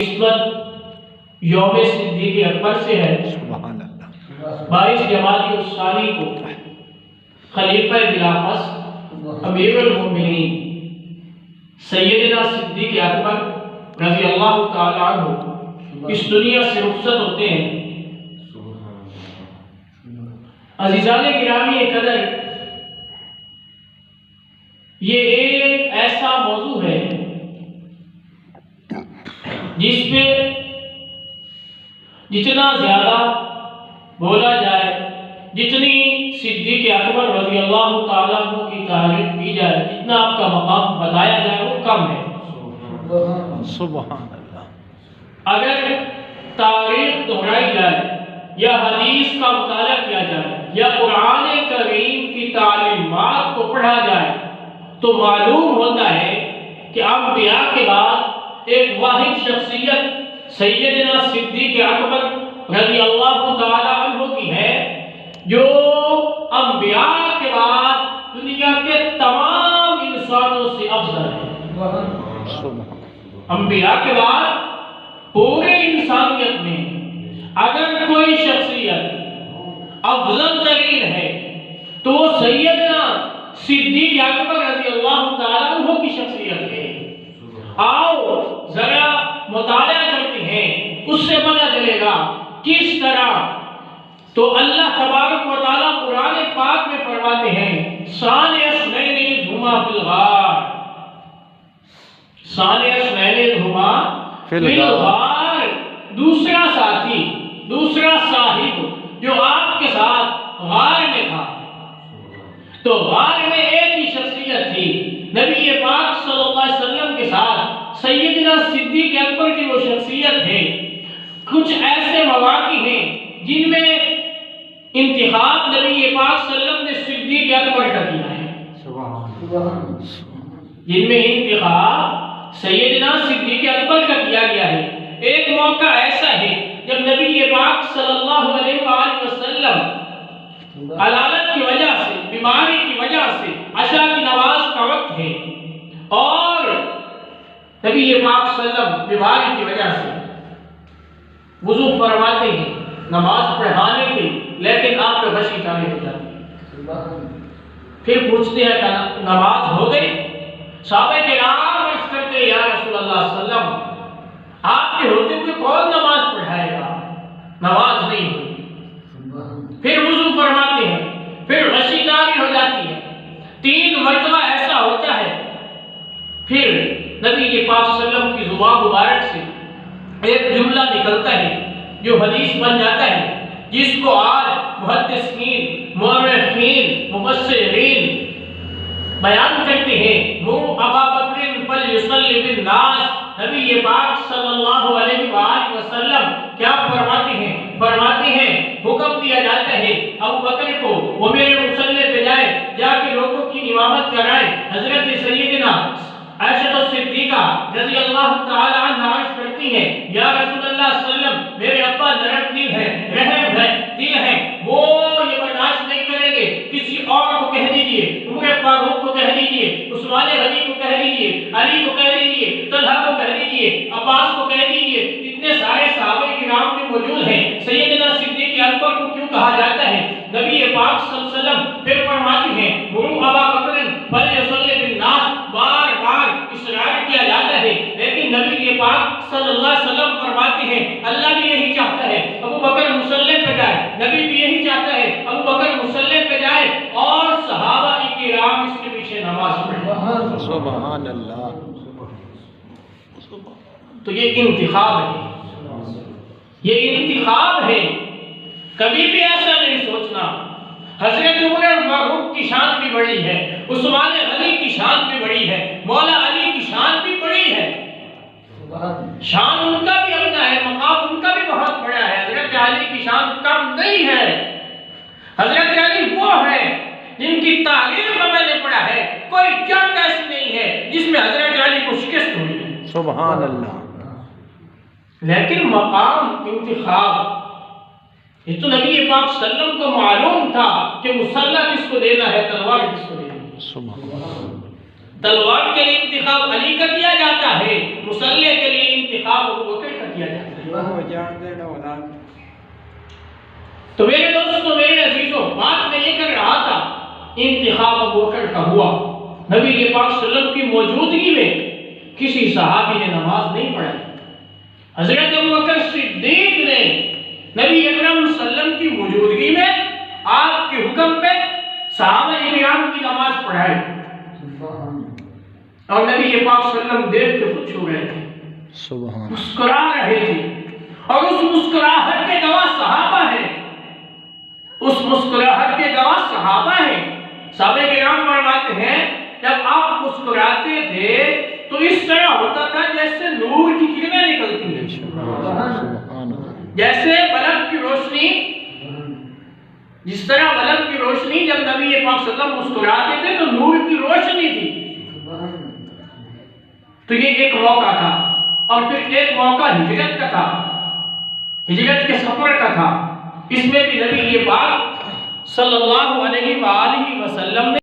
نسبت یوم صدیق اکبر سے ہے۔ سبحان اللہ۔ 22 جمادی الثانی کو خلیفہ بلا فصل امیر المؤمنین سیدنا صدیق اکبر رضی اللہ تعالی عنہ اس دنیا سے رخصت ہوتے ہیں۔ عزیزان گرامی قدر، یہ ایک ایسا موضوع ہے جس پہ جتنا زیادہ بولا جائے، جتنی صدیق اکبر رضی اللہ تعالیٰ عنہ کی تعریف کی جائے، جتنا آپ کا مقام بتایا جائے وہ کم ہے۔ سبحان اللہ۔ اگر تاریخ دہرائی جائے یا حدیث کا مطالعہ کیا جائے یا قرآن کریم کی تعلیمات کو پڑھا جائے تو معلوم ہوتا ہے کہ انبیاء کے بعد ایک واحد شخصیت سیدنا صدیق اکبر رضی اللہ تعالی عنہ کی ہے، جو انبیاء کے بعد دنیا کے تمام انسانوں سے افضل ہے۔ انبیاء کے بعد پورے انسانیت میں اگر کوئی شخصیت افضل ترین ہے تو وہ سیدنا صدیق اکبر رضی اللہ تعالی عنہ کی شخصیت ہے۔ آؤ ذرا مطالعہ کرتے ہیں، اس سے پتہ چلے گا کس طرح تو اللہ تبارک و تعالیٰ قرآن پاک میں فرماتے ہیں ثانی اثنین اذ ھما فی الغار، ثانی اثنین اذ ھما فی الغار، دوسرا ساتھی، دوسرا صاحب جو آپ کے ساتھ غار میں تھا۔ تو غار میں ایک ہی شخصیت تھی، نبی پاک صلی اللہ علیہ وسلم کے ساتھ سیدنا صدیق اکبر کی وہ شخصیت ہے۔ کچھ ایسے مواقع ہیں جن میں انتخاب نبی پاک صلی اللہ علیہ وسلم نے صدیق اکبر کا کیا ہے، جن میں انتخاب سیدنا صدیق اکبر کا کیا گیا ہے۔ ایک موقع ایسا ہے جب نبی پاک صلی اللہ علیہ وآلہ وسلم علالت کی وجہ سے، بیماری کی وجہ سے عشاء کی نماز کا وقت ہے اور نبی پاک صلی اللہ علیہ وسلم بیماری کی وجہ سے وضو فرماتے ہیں نماز پڑھانے کے، لیکن آپ کو غشی تاری ہو جاتی ہے۔ پھر پوچھتے ہیں کہ نماز ہو گئی؟ صحابہ کرام عرض کرتے ہیں یا رسول اللہ صلی اللہ علیہ وسلم آپ کے ہوتے ہوئے کون نماز پڑھائے گا؟ نماز نہیں ہوئی۔ پھر وضو فرماتے ہیں، پھر غشی تاری ہو جاتی ہے، 3 مرتبہ ایسا ہوتا ہے۔ پھر نبی پاک صلی اللہ علیہ وسلم کی زبان مبارک سے ایک جملہ نکلتا ہے جو حدیث بن جاتا ہے، جس کو آج محدثین، مورخین، مفسرین بیان کرتے ہیں مروا ابا بکر فلیصلی بالناس۔ نبی پاک صلی اللہ علیہ وآلہ وسلم کیا فرماتے ہیں؟ فرماتے ہیں حکم دیا جاتا ہے ابو بکر کو وہ میرے مصلی پہ جائے، جا کے لوگوں کی امامت کرائے۔ حضرت سیدنا عائشہ صدیقہ رضی اللہ تعالی عنہا عرض کرتی ہیں یا رسول اللہ صلی اللہ علیہ وسلم میرے ابا نرم دل ہے، رحم ہے، دل ہے، وہ یہ برداشت نہیں کریں گے، کسی اور کو کہہ دیجئے، عمر فاروق کو کہہ دیجئے، عثمان غنی کو کہہ دیجئے، علی کو کہہ دیجئے، طلحہ کو کہہ دیجئے، عباس کو کہہ دیجئے، اتنے سارے صحابہ کرام بھی موجود ہیں، سیدنا صدیق اکبر کو کیوں کہا جاتا ہے؟ نبی پاک صلی اللہ علیہ وسلم پھر فرماتے ہیں مروا ابا بکر فلیصلی بالناس، بار بار اصرار کیا جاتا ہے، لیکن نبی پاک صلی اللہ علیہ وسلم فرماتے ہیں اللہ بھی یہی چاہتا ہے ابو بکر مصلی پہ جائے، نبی بھی یہی چاہتا ہے ابو بکر مصلی پہ جائے اور صحابہ کرام اس کے پیچھے نماز پڑھیں۔ سبحان اللہ۔ تو یہ انتخاب ہے، یہ انتخاب ہے، کبھی بھی ایسا نہیں سوچنا حضرت عمر فاروق کی شان بھی بڑی ہے، عثمان غنی کی شان بھی بڑی ہے، مولا علی کی شان بھی بڑی ہے، شان ان کا بھی اپنا ہے، مقام ان کا بھی بہت بڑا ہے، حضرت علی کی شان کم نہیں ہے۔ حضرت علی وہ ہے جن کی تاریخ میں نے پڑھا ہے کوئی جنگ ایسی نہیں ہے جس میں حضرت علی کو شکست ہوئی ہے۔ سبحان اللہ۔ لیکن مقام انتخاب، یہ تو نبی پاک صلی اللہ علیہ وسلم کو معلوم تھا کہ مسلح کس کو دینا ہے، تلوار کس کو دینا ہے۔ تلوار کے لیے انتخاب علی کا کیا جاتا ہے، مسلح کے لیے انتخاب ابو بکر کا کیا جاتا ہے۔ تو میرے دوستوں، میرے عزیزوں، بات میں یہ کر رہا تھا، انتخاب ابو بکر کا ہوا۔ نبی کے پاک صلی اللہ علیہ وسلم کی موجودگی میں کسی صحابی نے نماز نہیں پڑھائی۔ حضرت ابو بکر صدیق نے نبی اکرم صلی اللہ علیہ وسلم کی موجودگی میں آپ کے حکم پہ صحابہ کرام کی نماز پڑھائی، اور نبی کے پاک صلی اللہ علیہ وسلم دیکھ کے خود چھو رہے تھے، سبحان مسکرا رہے تھے، اور اس مسکراہٹ کے گواہ صحابہ ہیں، اس مسکراہٹ کے گواہ صحابہ ہیں۔ صحابہ کرام فرماتے ہیں جب آپ مسکراتے تھے تو اس طرح ہوتا تھا جیسے نور کی کرنیں نکلتی ہیں، سبحان جیسے بلب کی روشنی، جس طرح بلب کی روشنی جب نبی پاک صلی اللہ علیہ وسلم مسکراتے تھے تو نور کی روشنی تھی۔ تو یہ ایک موقع تھا، اور پھر ایک موقع ہجرت کا تھا، ہجرت کے سفر کا تھا۔ اس میں بھی نبی یہ بات صلی اللہ علیہ وآلہ وسلم نے